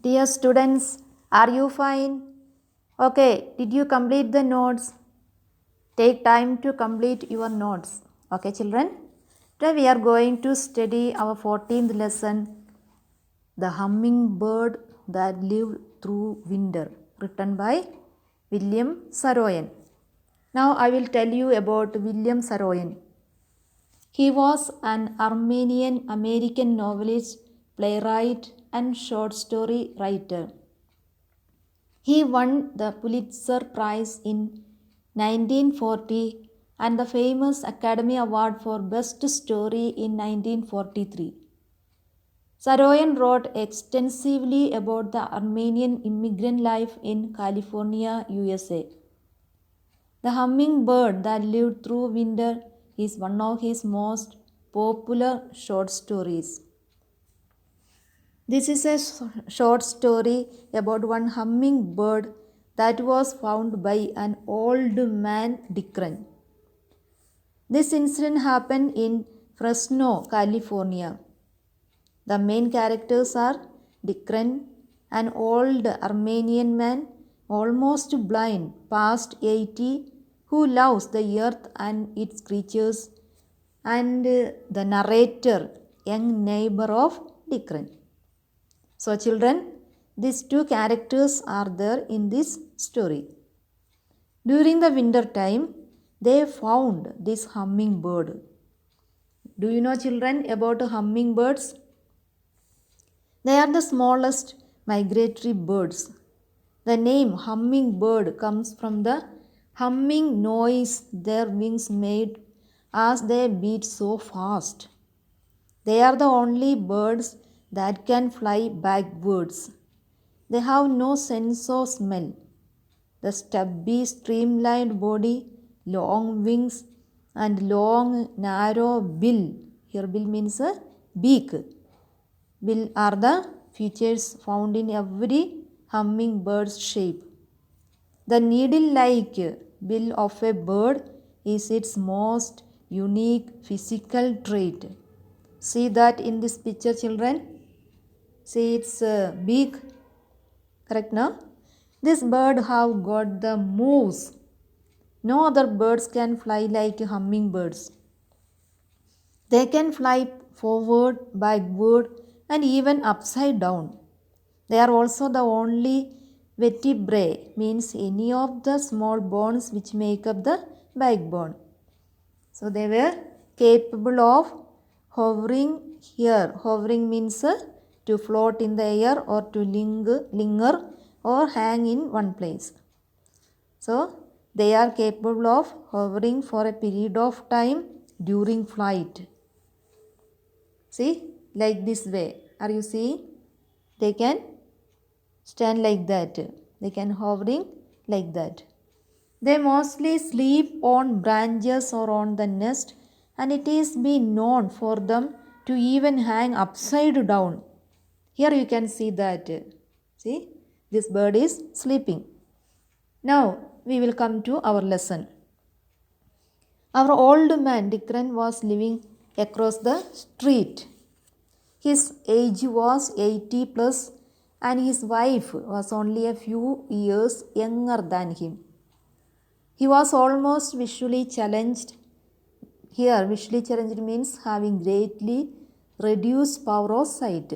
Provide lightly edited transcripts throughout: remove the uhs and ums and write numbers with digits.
Dear students, are you fine? Okay, did you complete the notes? Take time to complete your notes. Okay, children? Today we are going to study our 14th lesson, The Hummingbird That Lived Through Winter, written by William Saroyan. Now I will tell you about William Saroyan. He was an Armenian American novelist, playwright, and short story writer. He won the Pulitzer Prize in 1940 and the famous Academy Award for Best Story in 1943. Saroyan wrote extensively about the Armenian immigrant life in California, USA. The Hummingbird That Lived Through Winter is one of his most popular short stories. This is a short story about one hummingbird that was found by an old man, Dickren. This incident happened in Fresno, California. The main characters are Dickren, an old Armenian man, almost blind, past 80, who loves the earth and its creatures, and the narrator, young neighbor of Dickren. So, children, these two characters are there in this story. During the winter time, they found this hummingbird. Do you know, children, about hummingbirds? They are the smallest migratory birds. The name hummingbird comes from the humming noise their wings made as they beat so fast. They are the only birds that can fly backwards. They have no sense of smell. The stubby, streamlined body, long wings, and long, narrow bill. Here, bill means a beak. Bill are the features found in every hummingbird's shape. The needle-like bill of a bird is its most unique physical trait. See that in this picture, children. See its beak. Correct now? This bird have got the moves. No other birds can fly like hummingbirds. They can fly forward, backward, and even upside down. They are also the only vertebrae, means any of the small bones which make up the backbone. So they were capable of hovering here. Hovering means to float in the air or to linger or hang in one place. So they are capable of hovering for a period of time during flight. See, like this way. Are you seeing? They can stand like that. They can hovering like that. They mostly sleep on branches or on the nest, and it is been known for them to even hang upside down. Here you can see that. See, this bird is sleeping. Now we will come to our lesson. Our old man Dickren was living across the street. His age was 80 plus and his wife was only a few years younger than him. He was almost visually challenged. Here, visually challenged means having greatly reduced power of sight.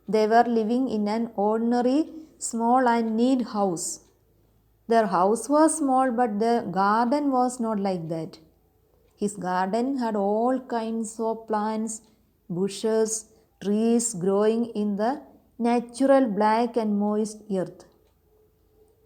They were living in an ordinary, small and neat house. Their house was small, but their garden was not like that. His garden had all kinds of plants, bushes, trees growing in the natural black and moist earth.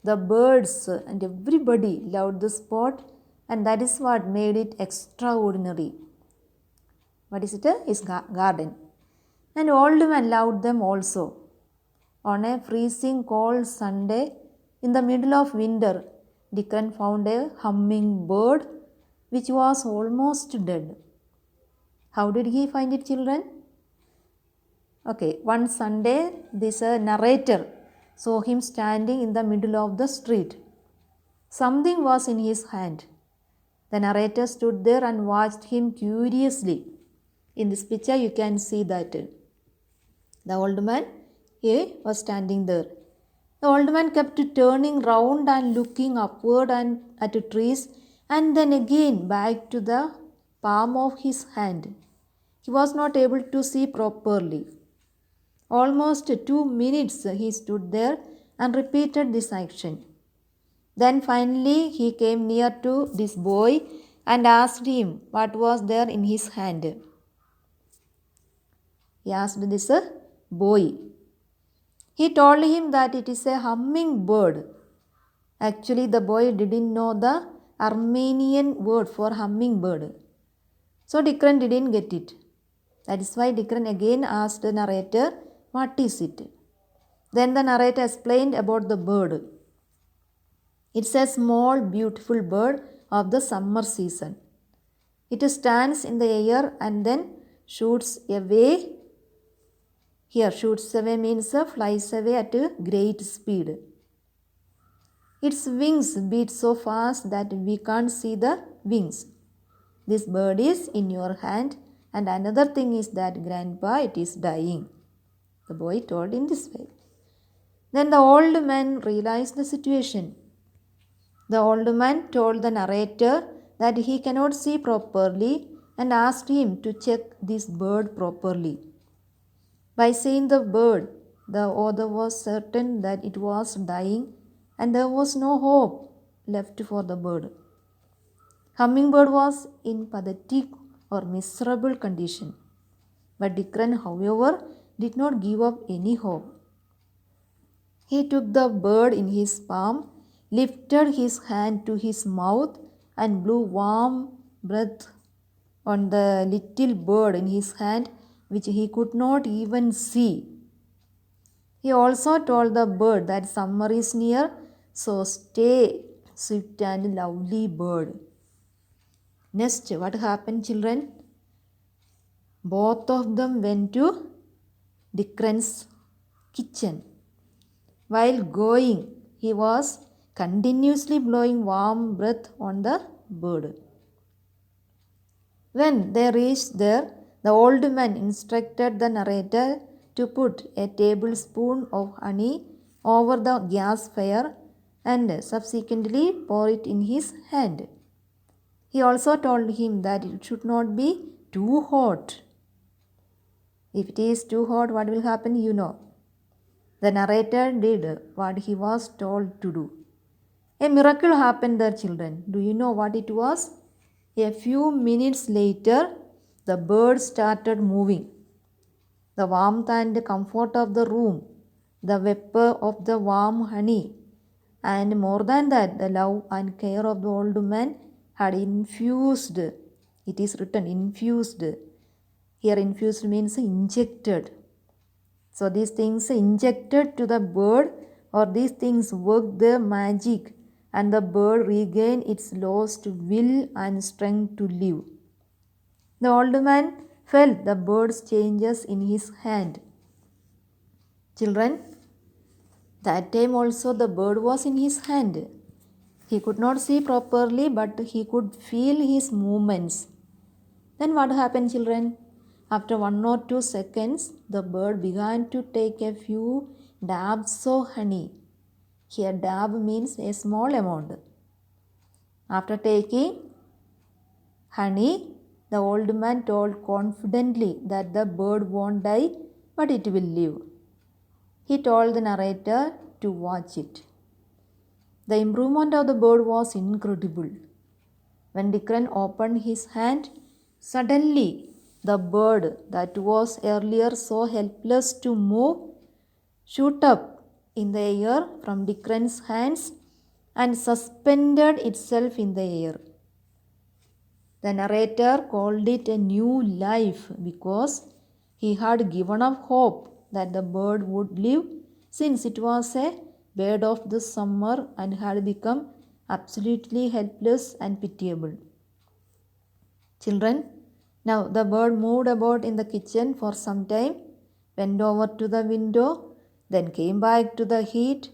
The birds and everybody loved the spot, and that is what made it extraordinary. What is it? His garden. And old man loved them also. On a freezing cold Sunday, in the middle of winter, Dickren found a hummingbird which was almost dead. How did he find it, children? Okay, one Sunday, this narrator saw him standing in the middle of the street. Something was in his hand. The narrator stood there and watched him curiously. In this picture, you can see that. The old man he was standing there. The old man kept turning round and looking upward and at the trees and then again back to the palm of his hand. He was not able to see properly. Almost 2 minutes he stood there and repeated this action. Then finally he came near to this boy and asked him what was there in his hand. He asked this boy. He told him that it is a hummingbird. Actually, the boy didn't know the Armenian word for hummingbird. So Dikran didn't get it. That is why Dikran again asked the narrator, what is it? Then the narrator explained about the bird. It's a small, beautiful bird of the summer season. It stands in the air and then shoots away. Here, shoots away means flies away at a great speed. Its wings beat so fast that we can't see the wings. This bird is in your hand, and another thing is that grandpa, it is dying. The boy told in this way. Then the old man realized the situation. The old man told the narrator that he cannot see properly and asked him to check this bird properly. By seeing the bird, the author was certain that it was dying and there was no hope left for the bird. Hummingbird was in pathetic or miserable condition. But Dikran, however, did not give up any hope. He took the bird in his palm, lifted his hand to his mouth and blew warm breath on the little bird in his hand, which he could not even see. He also told the bird that summer is near, so stay, swift and lovely bird. Next, what happened, children? Both of them went to Dikran's kitchen. While going, he was continuously blowing warm breath on the bird. When they reached there, the old man instructed the narrator to put a tablespoon of honey over the gas fire and subsequently pour it in his hand. He also told him that it should not be too hot. If it is too hot, what will happen? You know. The narrator did what he was told to do. A miracle happened there, children. Do you know what it was? A few minutes later, the bird started moving. The warmth and comfort of the room, the vapor of the warm honey, and more than that, the love and care of the old man had infused. It is written infused. Here infused means injected. So these things injected to the bird, or these things worked their magic, and the bird regained its lost will and strength to live. The old man felt the bird's changes in his hand. Children, that time also the bird was in his hand. He could not see properly, but he could feel his movements. Then what happened, children? After 1 or 2 seconds, the bird began to take a few dabs of honey. Here, dab means a small amount. After taking honey, the old man told confidently that the bird won't die, but it will live. He told the narrator to watch it. The improvement of the bird was incredible. When Dikran opened his hand, suddenly the bird that was earlier so helpless to move shot up in the air from Dikran's hands and suspended itself in the air. The narrator called it a new life because he had given up hope that the bird would live, since it was a bird of the summer and had become absolutely helpless and pitiable. Children, now the bird moved about in the kitchen for some time, went over to the window, then came back to the heat,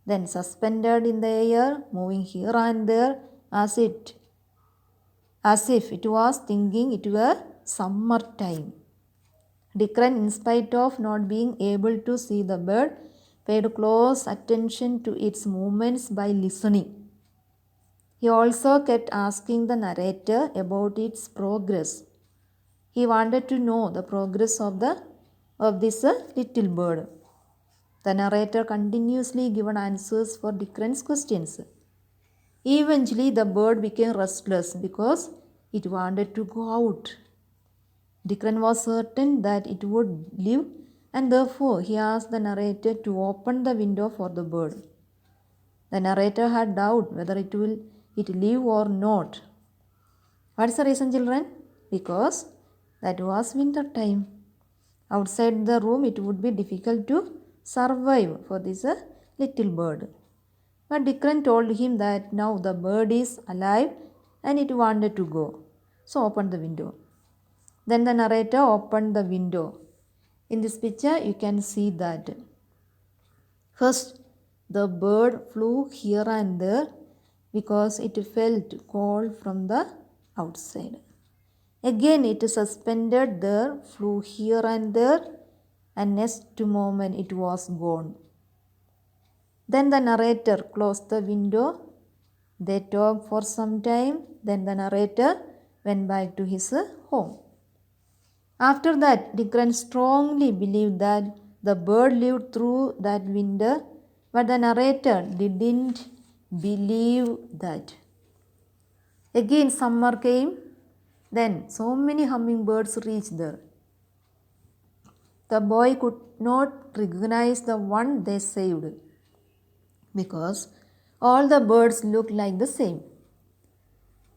then suspended in the air, moving here and there as if it was thinking it were summer time. Dickren, in spite of not being able to see the bird, paid close attention to its movements by listening. He also kept asking the narrator about its progress. He wanted to know the progress of this little bird. The narrator continuously given answers for Dickren's questions. Eventually, the bird became restless because it wanted to go out. Dickren was certain that it would live, and therefore he asked the narrator to open the window for the bird. The narrator had doubt whether it live or not. What is the reason, children? Because that was winter time. Outside the room, it would be difficult to survive for this little bird. But Dickren told him that now the bird is alive and it wanted to go. So open the window. Then the narrator opened the window. In this picture, you can see that. First, the bird flew here and there because it felt cold from the outside. Again, it suspended there, flew here and there, and next moment it was gone. Then the narrator closed the window. They talked for some time. Then the narrator went back to his home. After that, Dickren strongly believed that the bird lived through that winter, but the narrator didn't believe that. Again, summer came. Then so many hummingbirds reached there. The boy could not recognize the one they saved because all the birds looked like the same.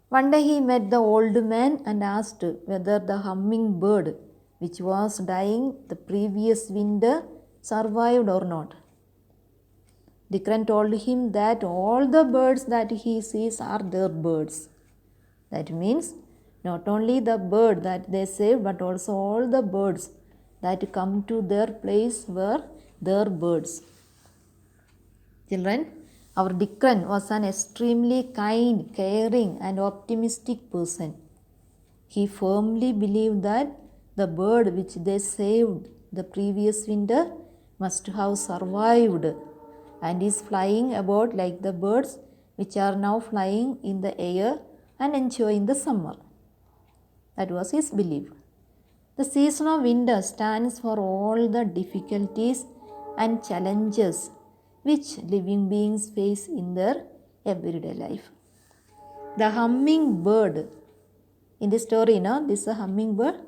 One day he met the old man and asked whether the hummingbird, which was dying the previous winter, survived or not. Dickren told him that all the birds that he sees are their birds. That means not only the bird that they saved, but also all the birds that come to their place were their birds. Children, our Dickren was an extremely kind, caring and optimistic person. He firmly believed that the bird which they saved the previous winter must have survived and is flying about like the birds which are now flying in the air and enjoying the summer. That was his belief. The season of winter stands for all the difficulties and challenges which living beings face in their everyday life. The hummingbird, in this story, this hummingbird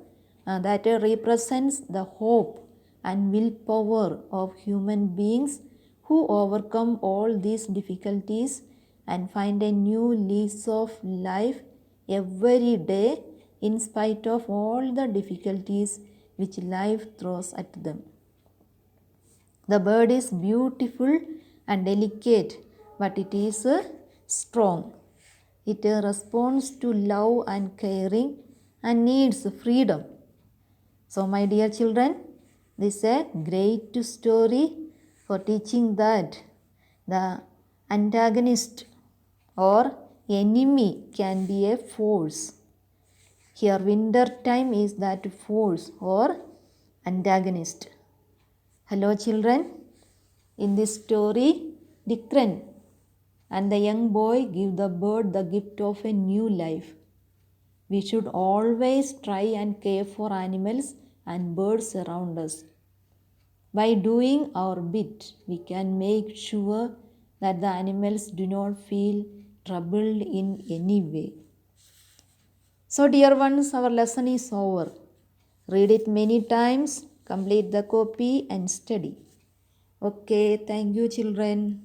that represents the hope and willpower of human beings who overcome all these difficulties and find a new lease of life every day in spite of all the difficulties which life throws at them. The bird is beautiful and delicate, but it is strong. It responds to love and caring and needs freedom. So, my dear children, this is a great story for teaching that the antagonist or enemy can be a force. Here, winter time is that force or antagonist. Hello, children. In this story, Dickren and the young boy give the bird the gift of a new life. We should always try and care for animals and birds around us. By doing our bit, we can make sure that the animals do not feel troubled in any way. So, dear ones, our lesson is over. Read it many times, complete the copy and study. Okay, thank you, children.